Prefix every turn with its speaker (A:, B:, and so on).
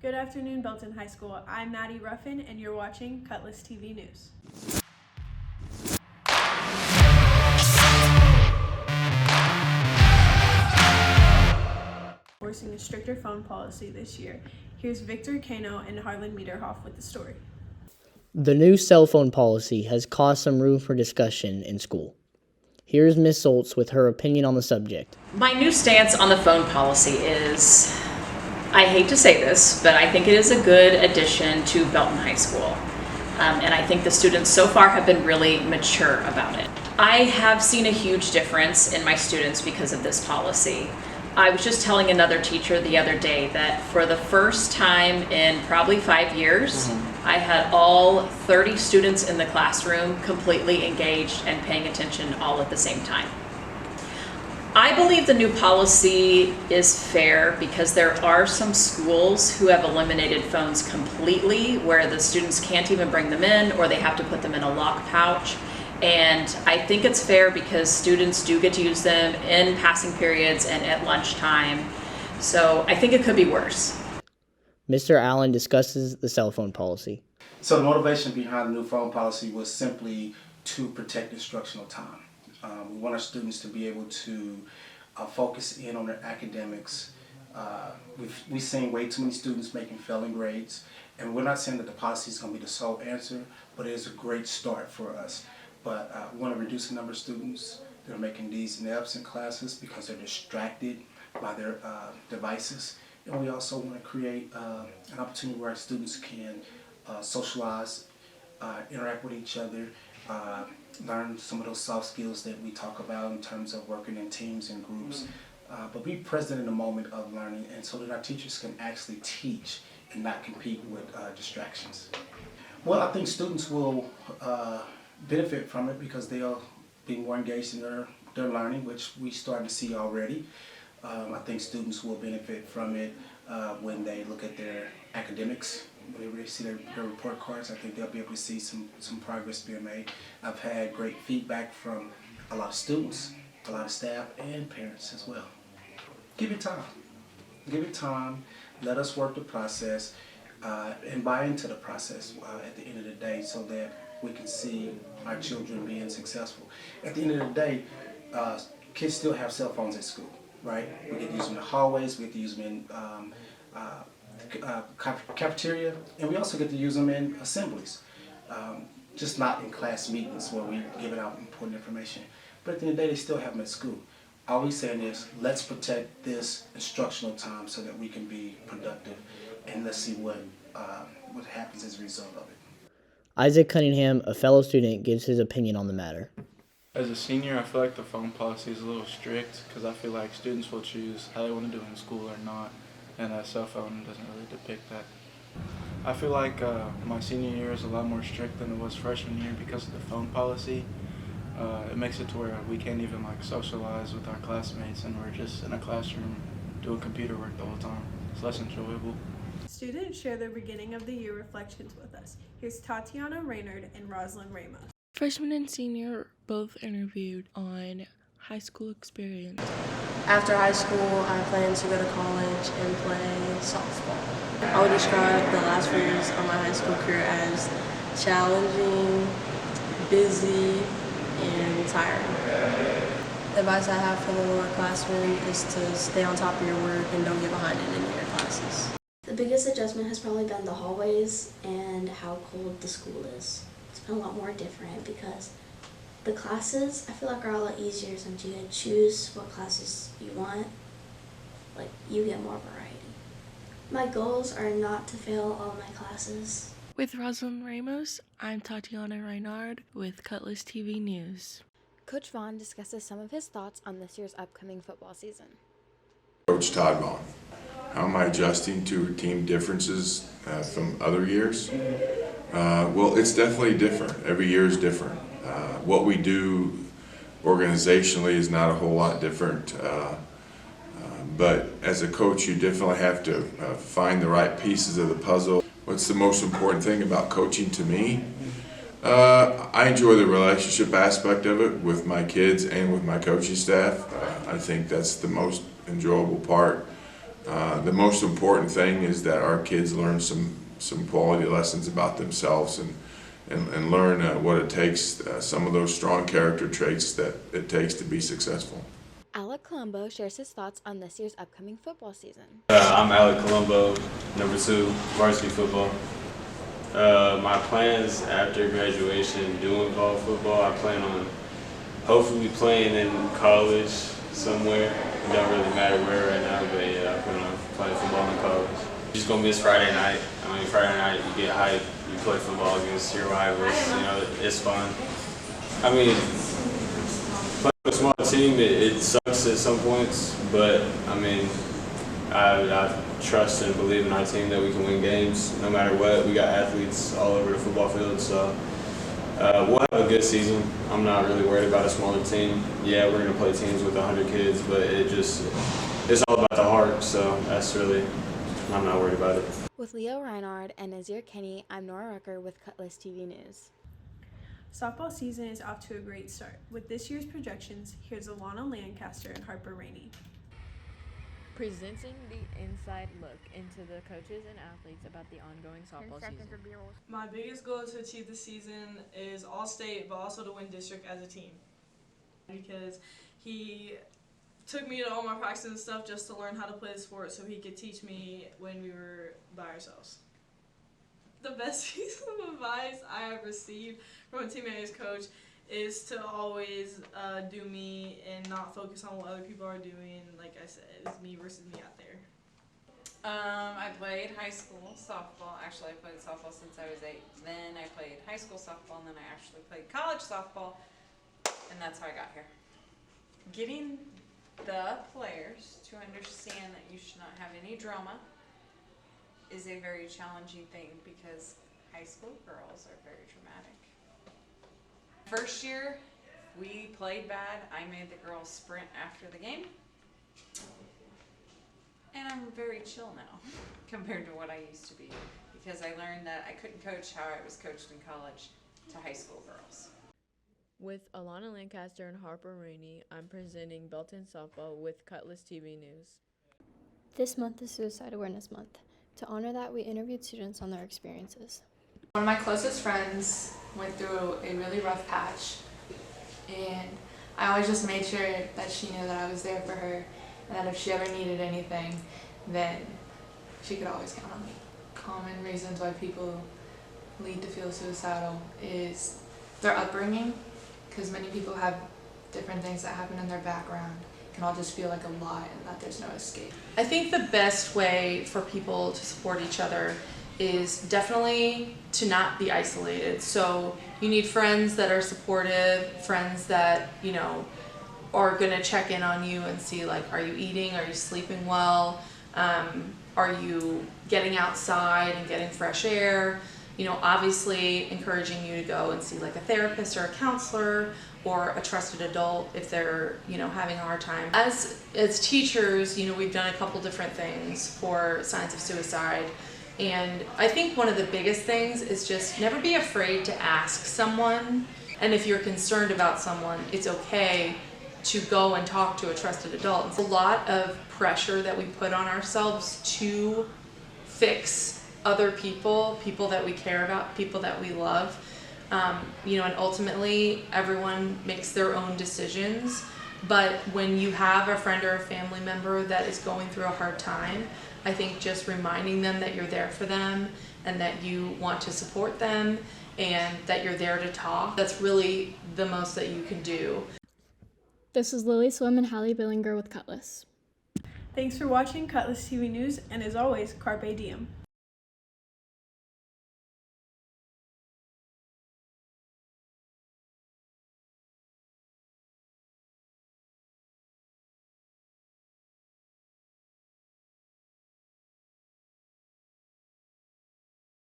A: Good afternoon, Belton High School. I'm Maddie Ruffin, and you're watching Cutlass TV News. Forcing a stricter phone policy this year. Here's Victor Cano and Harlan Mederhoff with the story.
B: The new cell phone policy has caused some room for discussion in school. Here's Ms. Soltz with her opinion on the subject.
C: My new stance on the phone policy is, I hate to say this, but I think it is a good addition to Belton High School. And I think the students so far have been really mature about it. I have seen a huge difference in my students because of this policy. I was just telling another teacher the other day that for the first time in probably 5 years, I had all 30 students in the classroom completely engaged and paying attention all at the same time. I believe the new policy is fair because there are some schools who have eliminated phones completely where the students can't even bring them in or they have to put them in a lock pouch. And I think it's fair because students do get to use them in passing periods and at lunchtime. So I think it could be worse.
B: Mr. Allen discusses the cell phone policy.
D: So the motivation behind the new phone policy was simply to protect instructional time. We want our students to be able to focus in on their academics. We've seen way too many students making failing grades, and we're not saying that the policy is going to be the sole answer, but it is a great start for us. But we want to reduce the number of students that are making D's and F's in classes because they're distracted by their devices. And we also want to create an opportunity where our students can socialize, interact with each other, learn some of those soft skills that we talk about in terms of working in teams and groups, but be present in the moment of learning, and so that our teachers can actually teach and not compete with distractions. Well, I think students will benefit from it because they'll be more engaged in their learning, which we starting to see already. I think students will benefit from it when they look at their academics. When they see their report cards, I think they'll be able to see some progress being made. I've had great feedback from a lot of students, a lot of staff, and parents as well. Give it time. Give it time. Let us work the process and buy into the process at the end of the day so that we can see our children being successful. At the end of the day, kids still have cell phones at school, right? We get to use them in the hallways, we get to use them in cafeteria, and we also get to use them in assemblies, just not in class meetings where we give out important information. But at the end of the day, they still have them at school. All we're saying is, let's protect this instructional time so that we can be productive, and let's see what happens as a result of it.
B: Isaac Cunningham, a fellow student, gives his opinion on the matter.
E: As a senior, I feel like the phone policy is a little strict because I feel like students will choose how they want to do in school or not, and a cell phone doesn't really depict that. I feel like my senior year is a lot more strict than it was freshman year because of the phone policy. It makes it to where we can't even socialize with our classmates and we're just in a classroom doing computer work the whole time. It's less enjoyable.
A: Students share their beginning of the year reflections with us. Here's Tatiana Reynard and Rosalind Ramos.
F: Freshman and senior both interviewed on high school experience.
G: After high school, I plan to go to college and play softball. I would describe the last 4 years of my high school career as challenging, busy, and tiring. The advice I have for the lower classmen is to stay on top of your work and don't get behind in any of your classes.
H: The biggest adjustment has probably been the hallways and how cold the school is. It's been a lot more different because the classes, I feel like, are a lot easier since you can choose what classes you want. You get more variety. My goals are not to fail all my classes.
F: With Rosalind Ramos, I'm Tatiana Reynard with Cutlass TV News.
I: Coach Vaughn discusses some of his thoughts on this year's upcoming football season.
J: Coach Todd Vaughn, how am I adjusting to team differences from other years? Well, it's definitely different. Every year is different. What we do organizationally is not a whole lot different, but as a coach you definitely have to find the right pieces of the puzzle. What's the most important thing about coaching to me? I enjoy the relationship aspect of it with my kids and with my coaching staff. I think that's the most enjoyable part. The most important thing is that our kids learn some quality lessons about themselves and learn what it takes, some of those strong character traits that it takes to be successful.
I: Alec Colombo shares his thoughts on this year's upcoming football season.
K: I'm Alec Colombo, number 2, varsity football. My plans after graduation do involve football. I plan on hopefully playing in college somewhere. It don't really matter where right now, but yeah, I plan on playing football in college. It's just gonna miss Friday night. Friday night you get hyped, you play football against your rivals. It's fun. Playing a small team, it sucks at some points, but I trust and believe in our team that we can win games no matter what. We got athletes all over the football field, so we'll have a good season. I'm not really worried about a smaller team. Yeah, we're going to play teams with 100 kids, but it's all about the heart, so I'm not worried about it.
I: With Leo Reinard and Nazir Kenny, I'm Nora Rucker with Cutlass TV News.
A: Softball season is off to a great start. With this year's projections, here's Alana Lancaster and Harper Rainey.
L: Presenting the inside look into the coaches and athletes about the ongoing softball season.
M: My biggest goal to achieve this season is all-state, but also to win district as a team. Because he took me to all my practices and stuff just to learn how to play the sport so he could teach me when we were by ourselves. The best piece of advice I have received from a teammate and his coach is to always do me and not focus on what other people are doing. Like I said, it's me versus me out there.
N: I played high school softball. Actually, I played softball since I was 8. Then I played high school softball, and then I actually played college softball, and that's how I got here. Getting the players to understand that you should not have any drama is a very challenging thing because high school girls are very dramatic. First year, we played bad. I made the girls sprint after the game. And I'm very chill now compared to what I used to be because I learned that I couldn't coach how I was coached in college to high school girls.
L: With Alana Lancaster and Harper Rainey, I'm presenting Belton Softball with Cutlass TV News.
O: This month is Suicide Awareness Month. To honor that, we interviewed students on their experiences.
P: One of my closest friends went through a really rough patch, and I always just made sure that she knew that I was there for her, and that if she ever needed anything, then she could always count on me. Common reasons why people lead to feel suicidal is their upbringing, because many people have different things that happen in their background. It can all just feel like a lot and that there's no escape.
Q: I think the best way for people to support each other is definitely to not be isolated. So you need friends that are supportive, friends that, are gonna check in on you and see, like, are you eating, are you sleeping well, are you getting outside and getting fresh air, obviously encouraging you to go and see like a therapist or a counselor or a trusted adult if they're, having a hard time. As teachers, we've done a couple different things for signs of suicide. And I think one of the biggest things is just never be afraid to ask someone. And if you're concerned about someone, it's okay to go and talk to a trusted adult. It's a lot of pressure that we put on ourselves to fix other people that we care about, people that we love. And ultimately everyone makes their own decisions. But when you have a friend or a family member that is going through a hard time, I think just reminding them that you're there for them and that you want to support them and that you're there to talk, that's really the most that you can do.
O: This is Lily Swim and Hallie Billinger with Cutlass.
A: Thanks for watching Cutlass TV News, and as always, Carpe Diem.